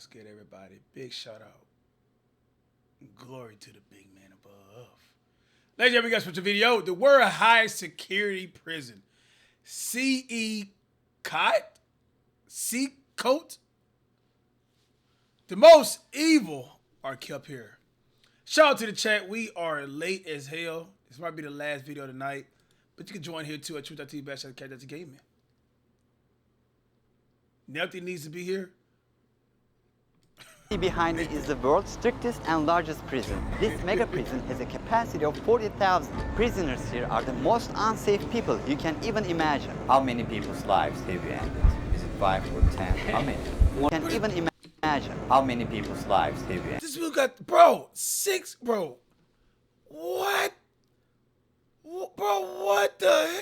What's good, everybody? Big shout out. Glory to the big man above. Ladies and gentlemen, guys, watch the video. The world highest security prison, CECOT, CECOT. The most evil are kept here. Shout out to the chat. We are late as hell. This might be the last video tonight, but you can join here too at Truth.tv/CashNasty Gaming. Nothing needs to be here. Behind me is the world's strictest and largest prison. This mega prison has a capacity of 40,000. Prisoners here are the most unsafe people you can even imagine. How many people's lives have you ended? Is it 5 or 10? How many? You can even imagine. How many people's lives have you ended? This dude got, bro, 6, bro. What? Bro, what the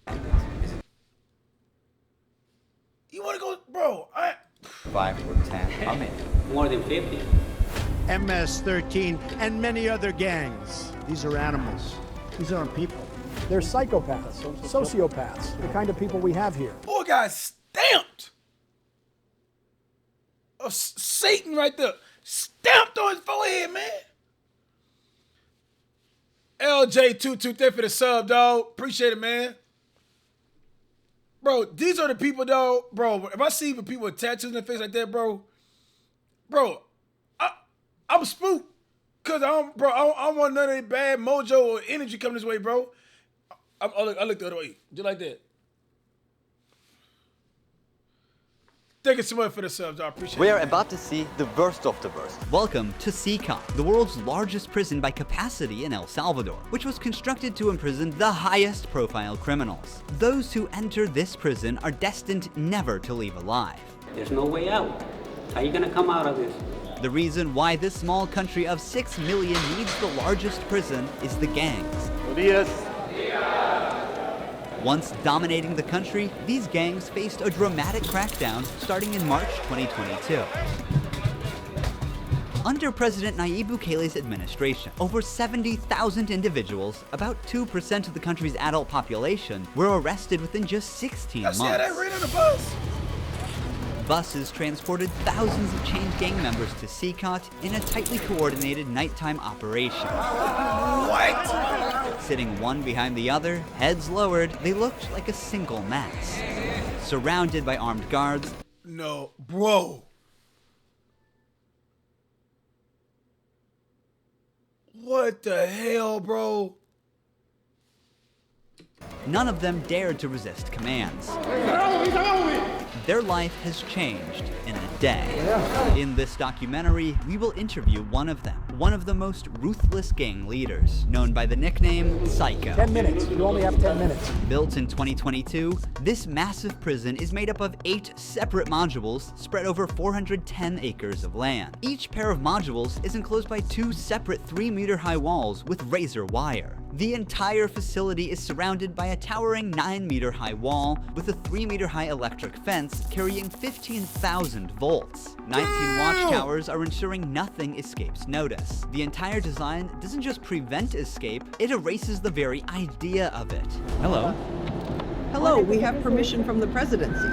heck? You want to go, bro? 5 or 10. How many? More than 50. MS-13 and many other gangs. These are animals. These aren't people. They're psychopaths, sociopaths, the kind of people we have here. Boy got stamped. Satan right there. Stamped on his forehead, man. LJ223 for the sub, dog. Appreciate it, man. Bro, these are the people, though, bro. If I see people with tattoos in their face like that, bro, I'm spooked. Cause I don't want none of that bad mojo or energy coming this way, bro. I look the other way, just like that. Thank you so much for the subs, I appreciate it. We are about to see the worst of the worst. Welcome to CECOT, the world's largest prison by capacity in El Salvador, which was constructed to imprison the highest profile criminals. Those who enter this prison are destined never to leave alive. There's no way out. How are you gonna come out of this? The reason why this small country of 6 million needs the largest prison is the gangs. Once dominating the country, these gangs faced a dramatic crackdown starting in March 2022. Under President Nayib Bukele's administration, over 70,000 individuals, about 2% of the country's adult population, were arrested within just 16 months. Yeah, they ran on the bus. Buses transported thousands of chained gang members to CECOT in a tightly coordinated nighttime operation. What? Sitting one behind the other, heads lowered, they looked like a single mass. Surrounded by armed guards. No, bro. What the hell, bro? None of them dared to resist commands. Their life has changed in a day. In this documentary, we will interview one of them, one of the most ruthless gang leaders, known by the nickname Psycho. 10 minutes. You only have 10 minutes. Built in 2022, this massive prison is made up of 8 separate modules spread over 410 acres of land. Each pair of modules is enclosed by 2 separate 3-meter-high walls with razor wire. The entire facility is surrounded by a towering 9-meter-high wall with a 3-meter-high electric fence carrying 15,000 volts. 19 watchtowers are ensuring nothing escapes notice. The entire design doesn't just prevent escape, it erases the very idea of it. Hello. Hello, we have permission from the presidency.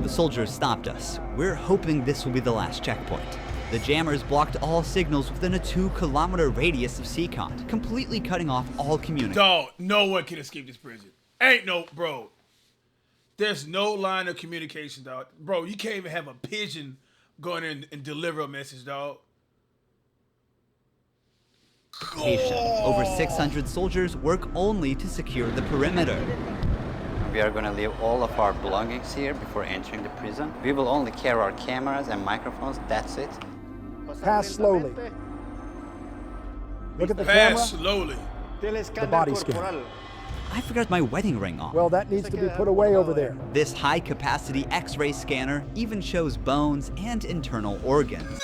The soldiers stopped us. We're hoping this will be the last checkpoint. The jammers blocked all signals within a 2-kilometer radius of CECOT, completely cutting off all communication. Dog, no one can escape this prison. Ain't no, bro. There's no line of communication, dog. Bro, you can't even have a pigeon going in and deliver a message, dog. Over 600 soldiers work only to secure the perimeter. We are going to leave all of our belongings here before entering the prison. We will only carry our cameras and microphones, that's it. Pass slowly. Look at the camera. Pass slowly. The body scan. I forgot my wedding ring on. Well, that needs to be put away over there. This high-capacity X-ray scanner even shows bones and internal organs.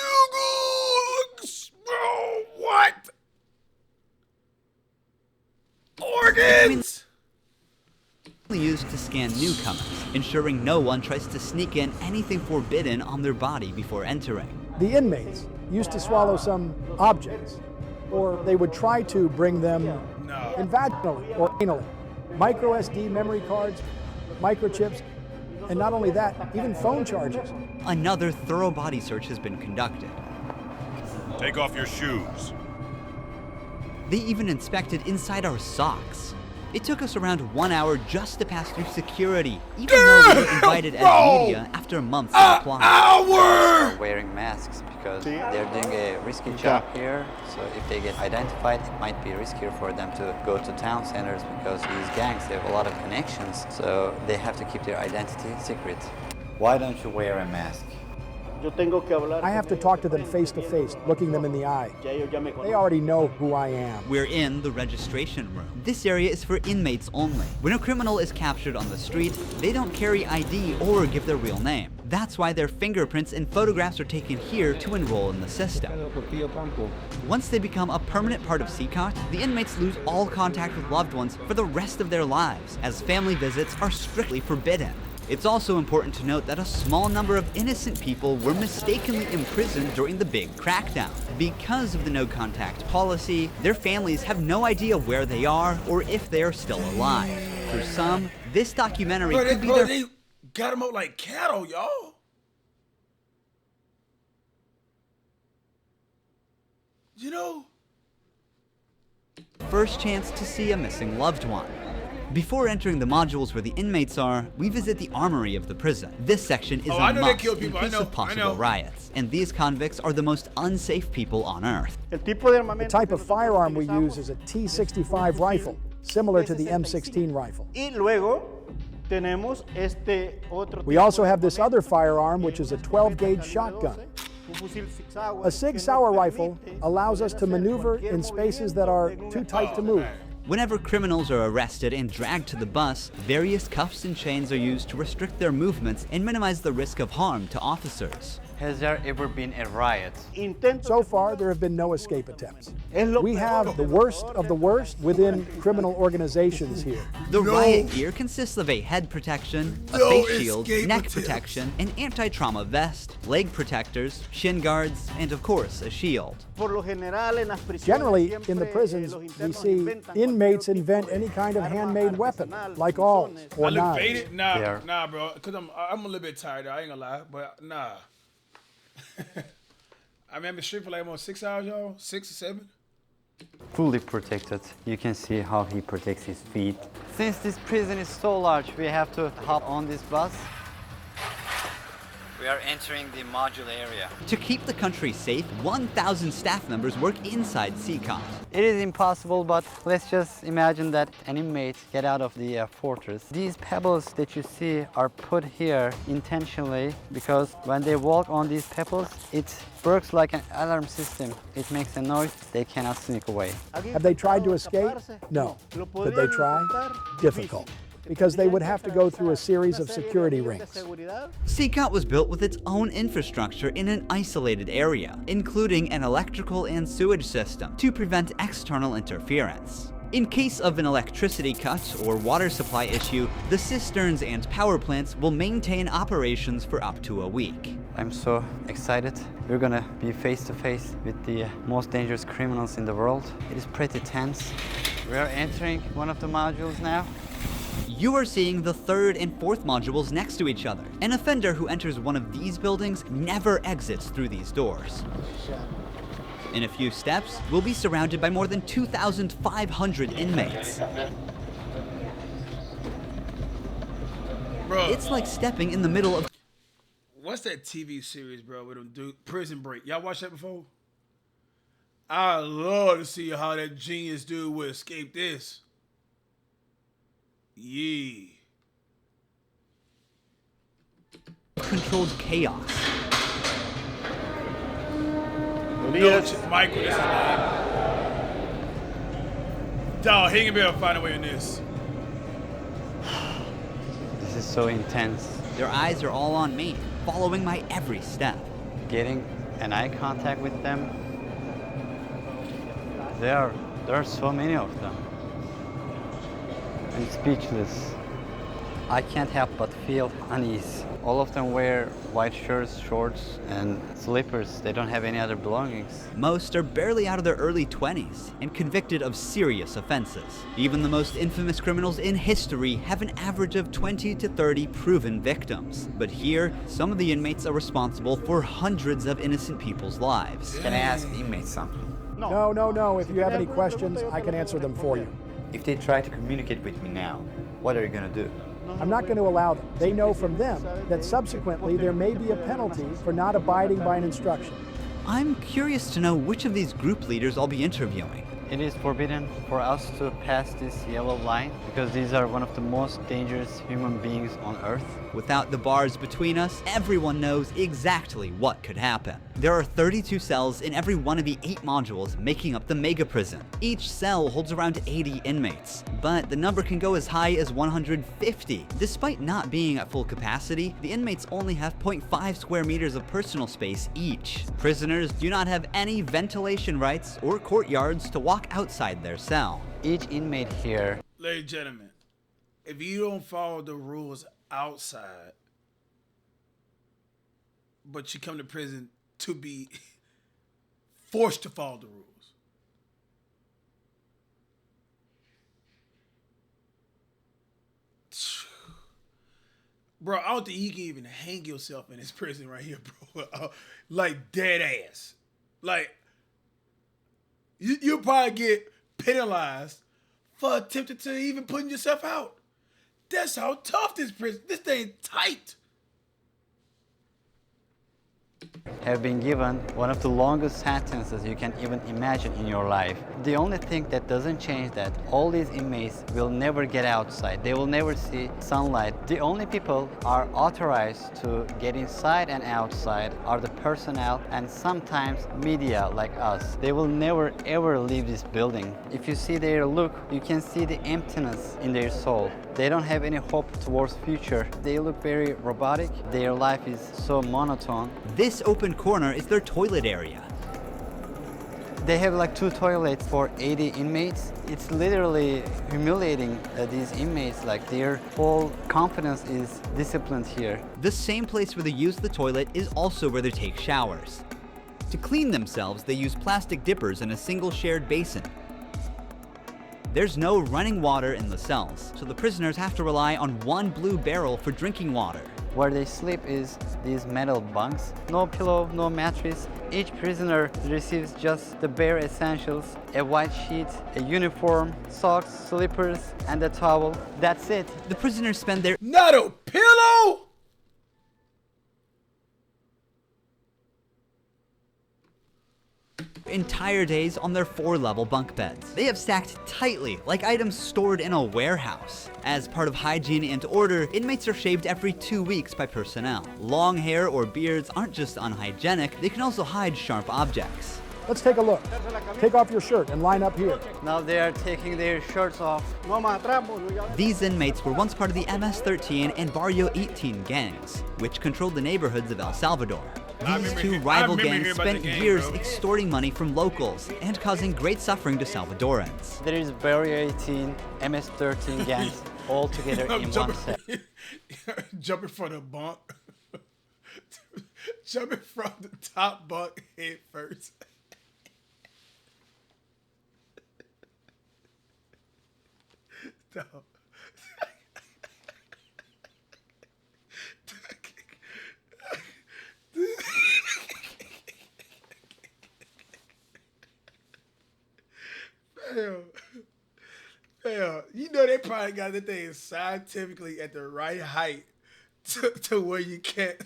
Bro, what? Organs? Used to scan newcomers, ensuring no one tries to sneak in anything forbidden on their body before entering. The inmates used to swallow some objects, or they would try to bring them in vaginally or anally. Micro SD memory cards, microchips, And not only that, even phone charges. Another thorough body search has been conducted. Take off your shoes. They even inspected inside our socks. It took us around 1 hour just to pass through security, even though we were invited as media after months of applying. Are wearing masks because they're doing a risky job here. So if they get identified, it might be riskier for them to go to town centers because these gangs, they have a lot of connections. So they have to keep their identity secret. Why don't you wear a mask? I have to talk to them face to face, looking them in the eye. They already know who I am. We're in the registration room. This area is for inmates only. When a criminal is captured on the street, they don't carry ID or give their real name. That's why their fingerprints and photographs are taken here to enroll in the system. Once they become a permanent part of CECOT, the inmates lose all contact with loved ones for the rest of their lives, as family visits are strictly forbidden. It's also important to note that a small number of innocent people were mistakenly imprisoned during the big crackdown. Because of the no-contact policy, their families have no idea where they are or if they are still alive. For some, this documentary could be their... They got them out like cattle, y'all. You know? first chance to see a missing loved one. Before entering the modules where the inmates are, we visit the armory of the prison. This section is a must in case of possible riots, and these convicts are the most unsafe people on Earth. The type of firearm we use is a T65 rifle, similar to the M16 rifle. We also have this other firearm, which is a 12-gauge shotgun. A Sig Sauer rifle allows us to maneuver in spaces that are too tight to move. Whenever criminals are arrested and dragged to the bus, various cuffs and chains are used to restrict their movements and minimize the risk of harm to officers. Has there ever been a riot? So far, there have been no escape attempts. We have the worst of the worst within criminal organizations here. The riot gear consists of a head protection, a face shield, neck protection, an anti-trauma vest, leg protectors, shin guards, and of course, a shield. Generally, in the prisons, we see inmates invent any kind of handmade weapon, like awls or knives. Nah, bro, because I'm a little bit tired, I ain't gonna lie, but nah. I mean, I've been street for like almost 6 hours, y'all. 6 or 7. Fully protected. You can see how he protects his feet. Since this prison is so large, we have to hop on this bus. We are entering the module area. To keep the country safe, 1,000 staff members work inside CECOT. It is impossible, but let's just imagine that an inmate get out of the fortress. These pebbles that you see are put here intentionally because when they walk on these pebbles, it works like an alarm system. It makes a noise, they cannot sneak away. Have they tried to escape? No. Could they try? Difficult, because they would have to go through a series of security rings. CECOT was built with its own infrastructure in an isolated area, including an electrical and sewage system to prevent external interference. In case of an electricity cut or water supply issue, the cisterns and power plants will maintain operations for up to a week. I'm so excited. We're gonna be face to face with the most dangerous criminals in the world. It is pretty tense. We are entering one of the modules now. You are seeing the third and fourth modules next to each other. An offender who enters one of these buildings never exits through these doors. In a few steps, we'll be surrounded by more than 2,500 inmates. Bro, it's like stepping in the middle of... What's that TV series, bro, with them dude, Prison Break? Y'all watched that before? I love to see how that genius dude would escape this. Yeah. Controlled chaos. No, Michael, this is name. Dog, he can be able to find a way in this. This is so intense. Their eyes are all on me, following my every step. Getting an eye contact with them. There are so many of them. I'm speechless. I can't help but feel unease. All of them wear white shirts, shorts, and slippers. They don't have any other belongings. Most are barely out of their early 20s and convicted of serious offenses. Even the most infamous criminals in history have an average of 20 to 30 proven victims. But here, some of the inmates are responsible for hundreds of innocent people's lives. Can I ask inmates something? No. If you have any questions, I can answer them for you. If they try to communicate with me now, what are you going to do? I'm not going to allow them. They know from them that subsequently there may be a penalty for not abiding by an instruction. I'm curious to know which of these group leaders I'll be interviewing. It is forbidden for us to pass this yellow line because these are one of the most dangerous human beings on Earth. Without the bars between us, everyone knows exactly what could happen. There are 32 cells in every one of the 8 modules making up the mega prison. Each cell holds around 80 inmates, but the number can go as high as 150. Despite not being at full capacity, the inmates only have 0.5 square meters of personal space each. Prisoners do not have any ventilation rights or courtyards to walk outside their cell. Each inmate here, Ladies and gentlemen, if you don't follow the rules outside, but you come to prison to be forced to follow the rules, bro, I don't think you can even hang yourself in this prison right here, bro. Like dead ass. Like you'll probably get penalized for attempting to even putting yourself out. That's how tough this thing tight. have been given one of the longest sentences you can even imagine in your life. The only thing that doesn't change that all these inmates will never get outside. They will never see sunlight. The only people are authorized to get inside and outside are the personnel and sometimes media like us. They will never ever leave this building. If you see their look, you can see the emptiness in their soul. They don't have any hope towards future. They look very robotic. Their life is so monotone. This open corner is their toilet area. They have like 2 toilets for 80 inmates. It's literally humiliating these inmates. Like their whole confidence is disciplined here. The same place where they use the toilet is also where they take showers. To clean themselves, they use plastic dippers in a single shared basin. There's no running water in the cells, so the prisoners have to rely on one blue barrel for drinking water. Where they sleep is these metal bunks. No pillow, no mattress. Each prisoner receives just the bare essentials: a white sheet, a uniform, socks, slippers, and a towel. That's it. The prisoners spend their Not a pillow? entire days on their 4-level bunk beds. They have stacked tightly, like items stored in a warehouse. As part of hygiene and order, inmates are shaved every 2 weeks by personnel. Long hair or beards aren't just unhygienic, they can also hide sharp objects. Let's take a look. Take off your shirt and line up here. Now they are taking their shirts off. These inmates were once part of the MS-13 and Barrio 18 gangs, which controlled the neighborhoods of El Salvador. These two rival gangs spent years extorting money from locals and causing great suffering to Salvadorans. There is Barrio 18, MS-13 gangs all together in one set. Jumping from the bunk. Jumping from the top bunk head first. No. Hell, you know they probably got that thing scientifically at the right height to where you can't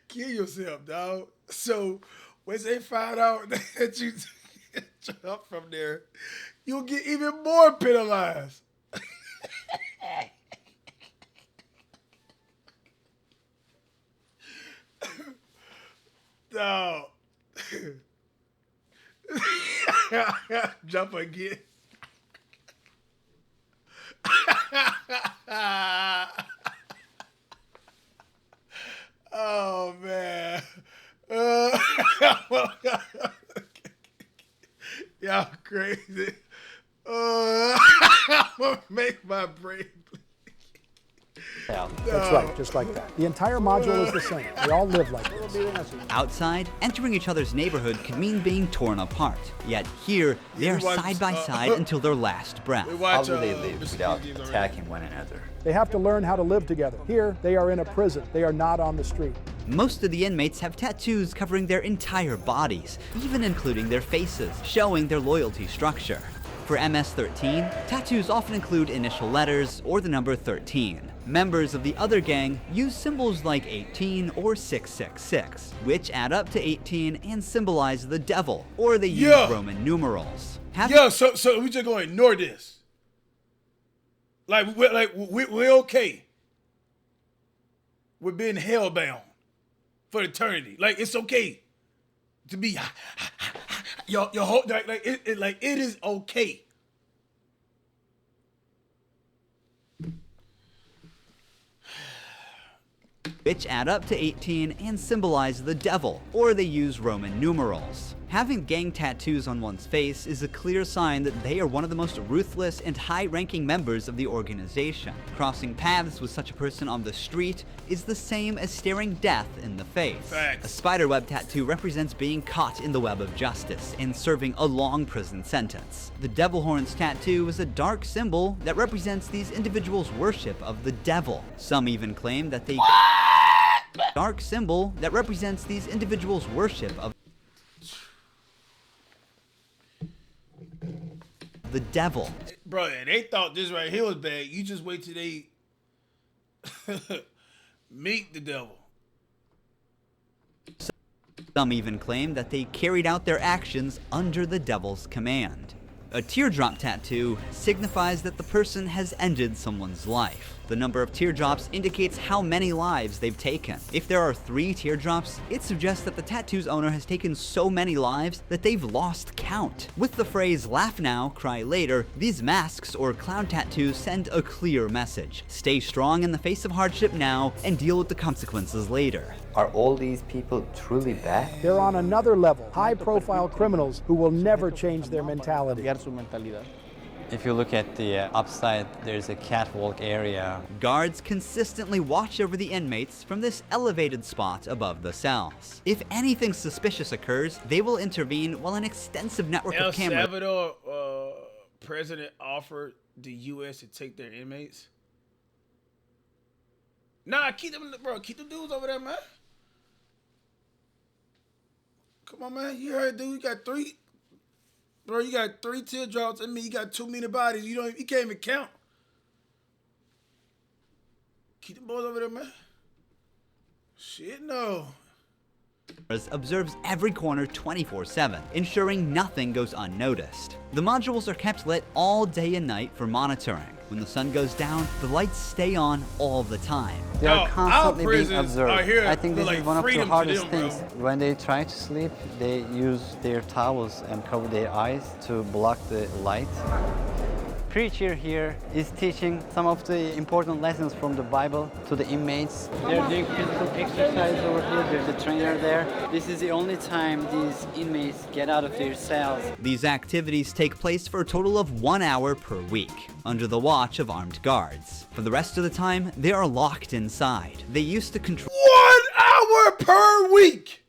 kill yourself, dog. So once they find out that you jump from there, you'll get even more penalized. No. Jump again. Oh man. Y'all crazy. I'm gonna make my brain bleed. That's right, just like that. The entire module is the same. They all live like this. Outside, entering each other's neighborhood could mean being torn apart. Yet here, they are side by side until their last breath. How do they live without attacking one another? They have to learn how to live together. Here, they are in a prison. They are not on the street. Most of the inmates have tattoos covering their entire bodies, even including their faces, showing their loyalty structure. For MS-13, tattoos often include initial letters or the number 13. Members of the other gang use symbols like 18 or 666, which add up to 18 and symbolize the devil, or they use Roman numerals. So we just gonna ignore this. We're okay with being hellbound for eternity. Like, it's okay to be your whole it is okay. Which add up to 18 and symbolize the devil, or they use Roman numerals. Having gang tattoos on one's face is a clear sign that they are one of the most ruthless and high-ranking members of the organization. Crossing paths with such a person on the street is the same as staring death in the face. Facts. A spiderweb tattoo represents being caught in the web of justice and serving a long prison sentence. The devil horns tattoo is a dark symbol that represents these individuals' worship of the devil. Some even claim that they dark symbol that represents these individuals' worship of the devil. Bro, they thought this right here was bad. You just wait till they meet the devil. Some even claim that they carried out their actions under the devil's command. A teardrop tattoo signifies that the person has ended someone's life. The number of teardrops indicates how many lives they've taken. If there are 3 teardrops, it suggests that the tattoo's owner has taken so many lives that they've lost count. With the phrase "laugh now, cry later," these masks or clown tattoos send a clear message. Stay strong in the face of hardship now and deal with the consequences later. Are all these people truly bad? They're on another level, high-profile criminals who will never change their mentality. If you look at the upside, there's a catwalk area. Guards consistently watch over the inmates from this elevated spot above the cells. If anything suspicious occurs, they will intervene while an extensive network of cameras. El Salvador president offered the U.S. to take their inmates. Nah, keep them dudes over there, man. Come on, man. You heard, dude. You got 3. Bro, you got 3 teardrops. I mean, you got 2 million bodies. You can't even count. Keep them boys over there, man. Shit, no. Observes every corner 24/7, ensuring nothing goes unnoticed. The modules are kept lit all day and night for monitoring. When the sun goes down, the lights stay on all the time. They are constantly being prisons observed. are here I think this for, like, is one of the freedom to hardest them, things. bro. When they try to sleep, they use their towels and cover their eyes to block the light. Preacher here is teaching some of the important lessons from the Bible to the inmates. They're doing physical exercise over here. There's a trainer there. This is the only time these inmates get out of their cells. These activities take place for a total of 1 hour per week, under the watch of armed guards. For the rest of the time, they are locked inside. They used to control 1 hour per week.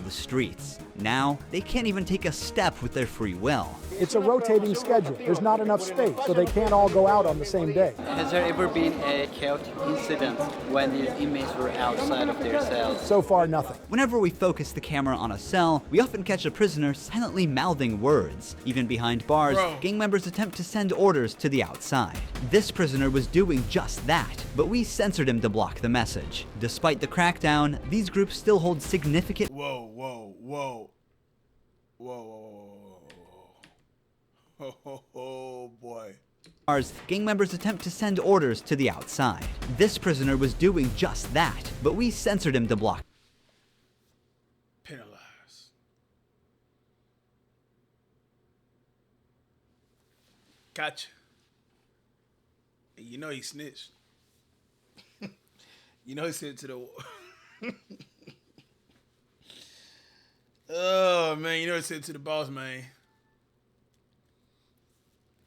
the streets. Now, they can't even take a step with their free will. It's a rotating schedule. There's not enough space, so they can't all go out on the same day. Has there ever been a chaotic incident when these inmates were outside of their cells? So far, nothing. Whenever we focus the camera on a cell, we often catch a prisoner silently mouthing words. Even behind bars, gang members attempt to send orders to the outside. This prisoner was doing just that, but we censored him to block the message. Despite the crackdown, these groups still hold significant Whoa. Oh boy. Gang members attempt to send orders to the outside. This prisoner was doing just that, but we censored him to block. Penalized. Gotcha. You know he snitched. You know he said to the Oh man, you know what I said to the boss, man?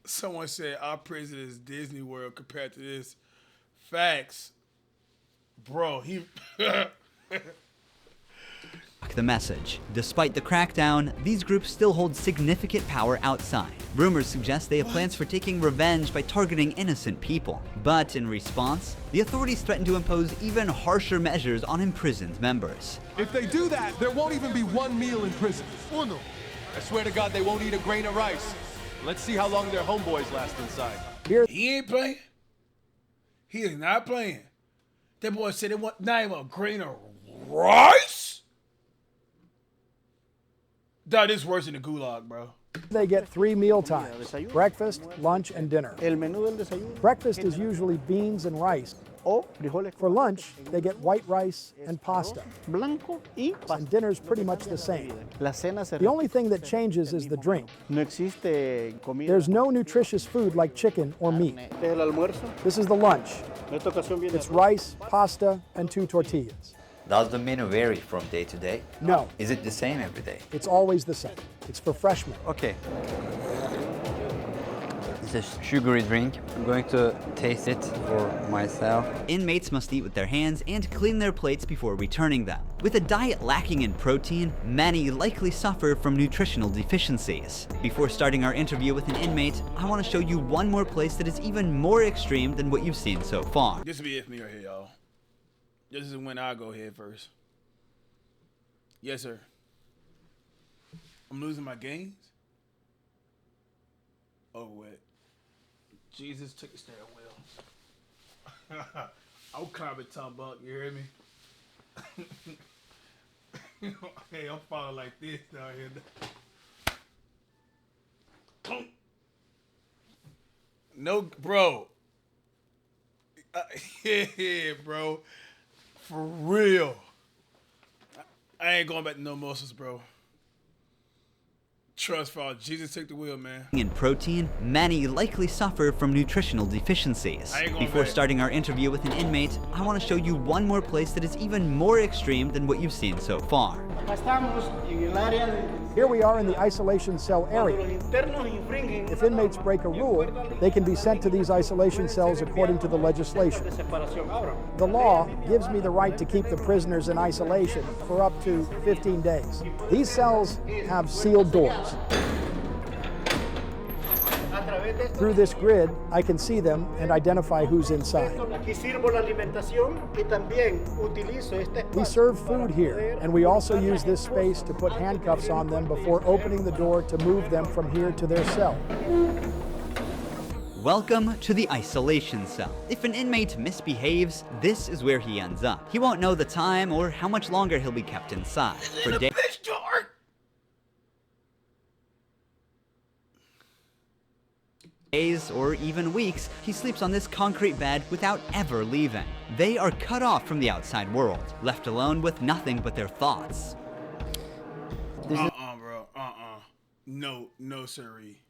Someone said our prison is Disney World compared to this. Facts. Bro, he... The message. Despite the crackdown, these groups still hold significant power outside. Rumors suggest they have plans for taking revenge by targeting innocent people. But in response, the authorities threaten to impose even harsher measures on imprisoned members. If they do that, there won't even be one meal in prison. Uno. I swear to God, they won't eat a grain of rice. Let's see how long their homeboys last inside. He ain't playing. He is not playing. That boy said it want not even a grain of rice. Dog, this worse than the gulag, bro. They get 3 meal times: breakfast, lunch, and dinner. Breakfast is usually beans and rice. For lunch, they get white rice and pasta. And dinner's pretty much the same. The only thing that changes is the drink. There's no nutritious food like chicken or meat. This is the lunch. It's rice, pasta, and 2 tortillas. Does the menu vary from day to day? No, Is it the same every day? it's always the same. It's for freshmen. Okay. It's a sugary drink. I'm going to taste it for myself. Inmates must eat with their hands and clean their plates before returning them. With a diet lacking in protein, many likely suffer from nutritional deficiencies. Before starting our interview with an inmate, I want to show you one more place that is even more extreme than what you've seen so far. This will be it for me right here, y'all. This is when I go ahead first. Yes, sir. I'm losing my gains. Oh, wait. Jesus took the steering wheel. I'll climb a tumble, you hear me? Hey, I'm falling like this down here. No, bro. Yeah, bro. For real. I ain't going back to no muscles, bro. Trust fall. Jesus took the wheel, man. In protein, many likely suffer from nutritional deficiencies. Before starting our interview with an inmate, I want to show you one more place that is even more extreme than what you've seen so far. Here we are in the isolation cell area. If inmates break a rule, they can be sent to these isolation cells according to the legislation. The law gives me the right to keep the prisoners in isolation for up to 15 days. These cells have sealed doors. Through this grid, I can see them and identify who's inside. We serve food here, and we also use this space to put handcuffs on them before opening the door to move them from here to their cell. Welcome to the isolation cell. If an inmate misbehaves, this is where he ends up. He won't know the time or how much longer he'll be kept inside. For days or even weeks, he sleeps on this concrete bed without ever leaving. They are cut off from the outside world, left alone with nothing but their thoughts. Bro. No, sirree.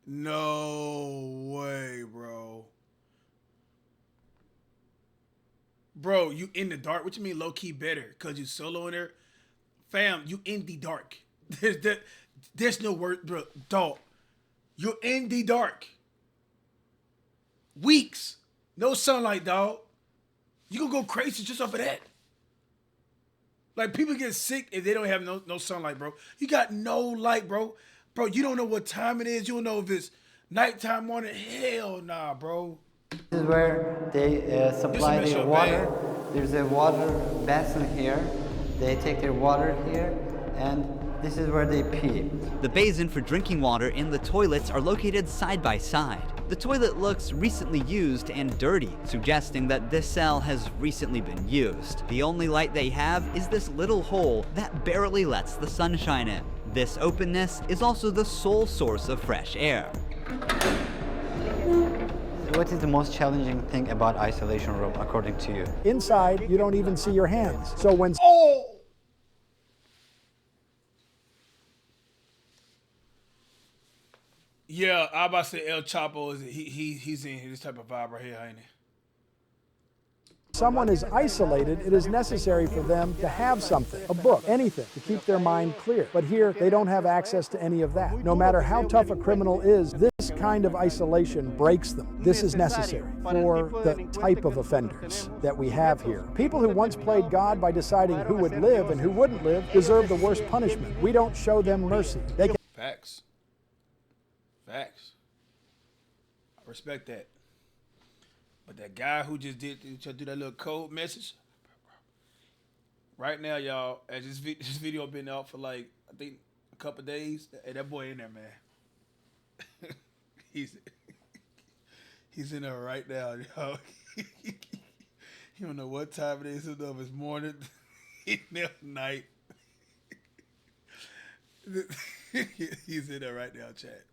No way, bro. Bro, you in the dark? What you mean low-key better? Because you solo in there? Fam, you in the dark. There's no word, bro. Dog. You're in the dark. Weeks. No sunlight, dog. You gonna go crazy just off of that. Like, people get sick if they don't have no sunlight, bro. You got no light, bro. Bro, you don't know what time it is. You don't know if it's nighttime, morning. Hell nah, bro. This is where they supply their water. There's a water basin here. They take their water here, and this is where they pee. The basin for drinking water and the toilets are located side by side. The toilet looks recently used and dirty, suggesting that this cell has recently been used. The only light they have is this little hole that barely lets the sunshine in. This openness is also the sole source of fresh air. What is the most challenging thing about isolation room, according to you? Inside, you don't even see your hands. So when Yeah, I about to say El Chapo he's in this type of vibe right here, ain't he? someone is isolated, it is necessary for them to have something, a book, anything, to keep their mind clear. But here, they don't have access to any of that. No matter how tough a criminal is, this kind of isolation breaks them. This is necessary for the type of offenders that we have here. People who once played God by deciding who would live and who wouldn't live deserve the worst punishment. We don't show them mercy. They can Facts. Facts. I respect that. But that guy who just did that little code message, right now, y'all, as this video been out for like, I think a couple of days, hey, that boy in there, man. he's in there right now, yo. He don't know what time it is of his morning, in there night. He's in there right now, chat.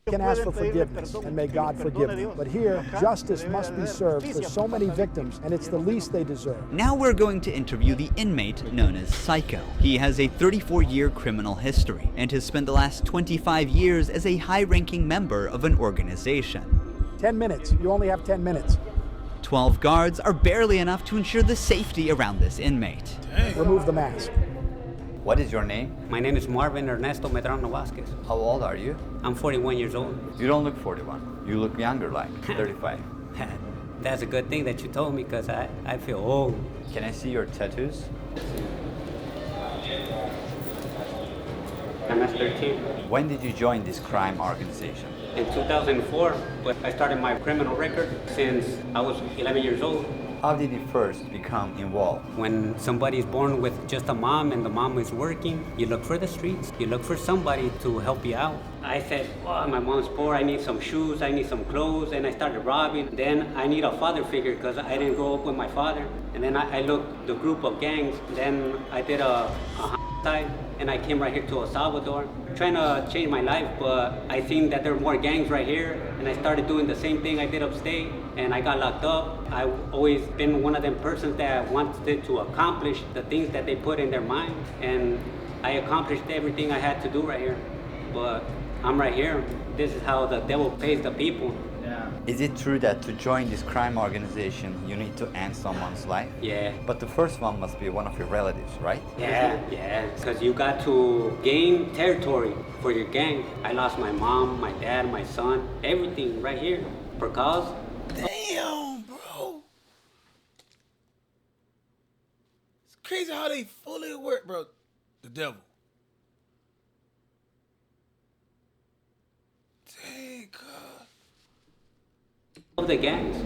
ask for forgiveness, and may God forgive them. But here, justice must be served for so many victims, and it's the least they deserve. Now we're going to interview the inmate known as Psycho. He has a 34-year criminal history, and has spent the last 25 years as a high-ranking member of an organization. 10 minutes. You only have 10 minutes. 12 guards are barely enough to ensure the safety around this inmate. Dang. Remove the mask. What is your name? My name is Marvin Ernesto Medrano Vasquez. How old are you? I'm 41 years old. You don't look 41. You look younger, like 35. That's a good thing that you told me, because I feel old. Can I see your tattoos? I'm at 13. When did you join this crime organization? In 2004, but I started my criminal record since I was 11 years old. How did you first become involved? When somebody's born with just a mom and the mom is working, you look for the streets. You look for somebody to help you out. I said, oh, my mom's poor, I need some shoes, I need some clothes, and I started robbing. Then I need a father figure because I didn't grow up with my father. And then I looked the group of gangs. Then I did a side, and I came right here to El Salvador, trying to change my life, but I seen that there were more gangs right here, and I started doing the same thing I did upstate, and I got locked up. I've always been one of them persons that wanted to accomplish the things that they put in their mind, and I accomplished everything I had to do right here, but I'm right here. This is how the devil pays the people. Is it true that to join this crime organization, you need to end someone's life? Yeah. But the first one must be one of your relatives, right? Yeah, because you got to gain territory for your gang. I lost my mom, my dad, my son, everything right here for cause. Damn, bro. It's crazy how they fully work, bro. The devil. Dang, God. Of the gangs.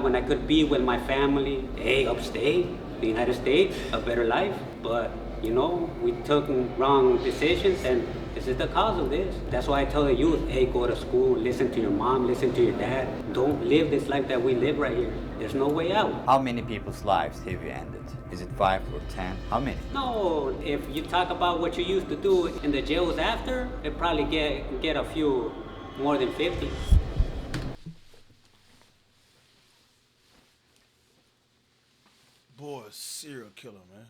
When I could be with my family, hey, upstate, the United States, a better life. But, you know, we took wrong decisions, and this is the cause of this. That's why I tell the youth, hey, go to school, listen to your mom, listen to your dad. Don't live this life that we live right here. There's no way out. How many people's lives have you ended? Is it 5 or 10? How many? No, if you talk about what you used to do in the jails after, it probably get a few more than 50. Boy, a serial killer, man.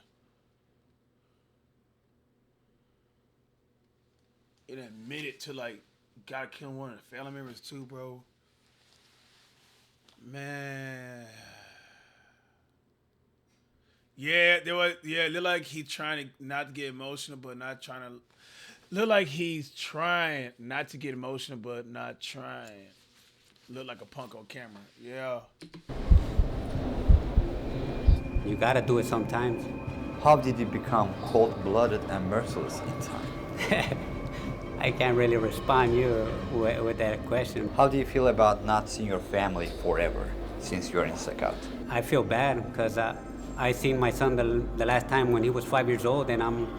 It admitted to, like, gotta kill one of the family members too, bro. Man. Yeah, it looked like he's trying to not get emotional, but not trying to. Look like he's trying not to get emotional, but not trying. Look like a punk on camera. Yeah. You gotta do it sometimes. How did you become cold-blooded and merciless in time? I can't really respond you with that question. How do you feel about not seeing your family forever since you're in CECOT? I feel bad because I seen my son the last time when he was 5 years old, and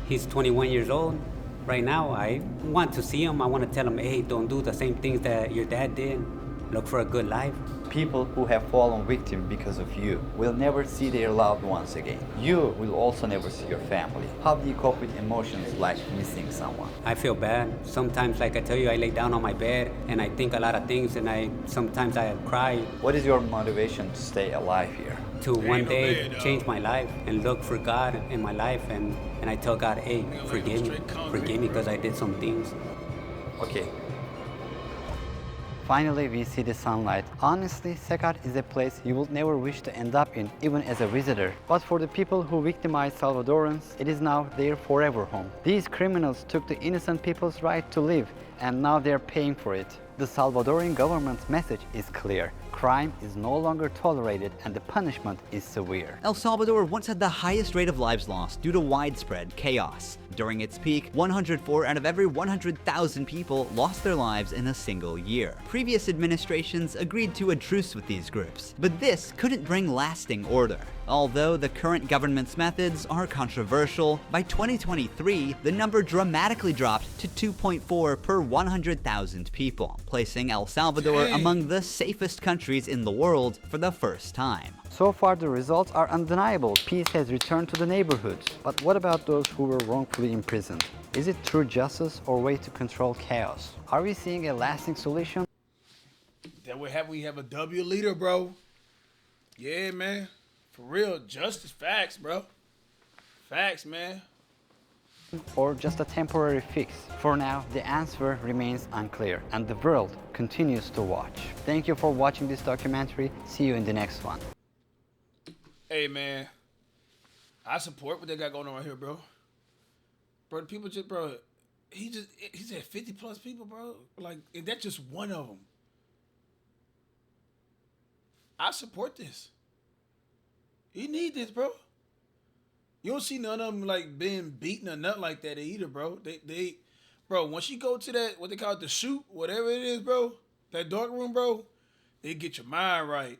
he's 21 years old right now. I want to see him. I want to tell him, hey, don't do the same things that your dad did. Look for a good life. People who have fallen victim because of you will never see their loved ones again. You will also never see your family. How do you cope with emotions like missing someone? I feel bad. Sometimes, like I tell you, I lay down on my bed and I think a lot of things, and sometimes I cry. What is your motivation to stay alive here? To one day change my life and look for God in my life, and I tell God, hey, forgive me because I did some things. Okay. Finally, we see the sunlight. Honestly, CECOT is a place you would never wish to end up in, even as a visitor. But for the people who victimized Salvadorans, it is now their forever home. These criminals took the innocent people's right to live, and now they're paying for it. The Salvadorian government's message is clear. Crime is no longer tolerated and the punishment is severe. El Salvador once had the highest rate of lives lost due to widespread chaos. During its peak, 104 out of every 100,000 people lost their lives in a single year. Previous administrations agreed to a truce with these groups, but this couldn't bring lasting order. Although the current government's methods are controversial, by 2023, the number dramatically dropped to 2.4 per 100,000 people, placing El Salvador among the safest countries in the world for the first time. So far, the results are undeniable. Peace has returned to the neighborhoods. But what about those who were wrongfully imprisoned? Is it true justice or way to control chaos? Are we seeing a lasting solution? That we have a W leader, bro. Yeah, man. For real, justice, facts, bro. Facts, man. Or just a temporary fix? For now, the answer remains unclear, and the world continues to watch. Thank you for watching this documentary. See you in the next one. Hey, man. I support what they got going on right here, bro. Bro, the people just, bro, he said 50 plus people, bro. Like, and that's just one of them. I support this. You need this, bro. You don't see none of them like being beaten or nothing like that either, bro. Bro, once you go to that, what they call it, the shoot, whatever it is, bro, that dark room, bro, they get your mind right.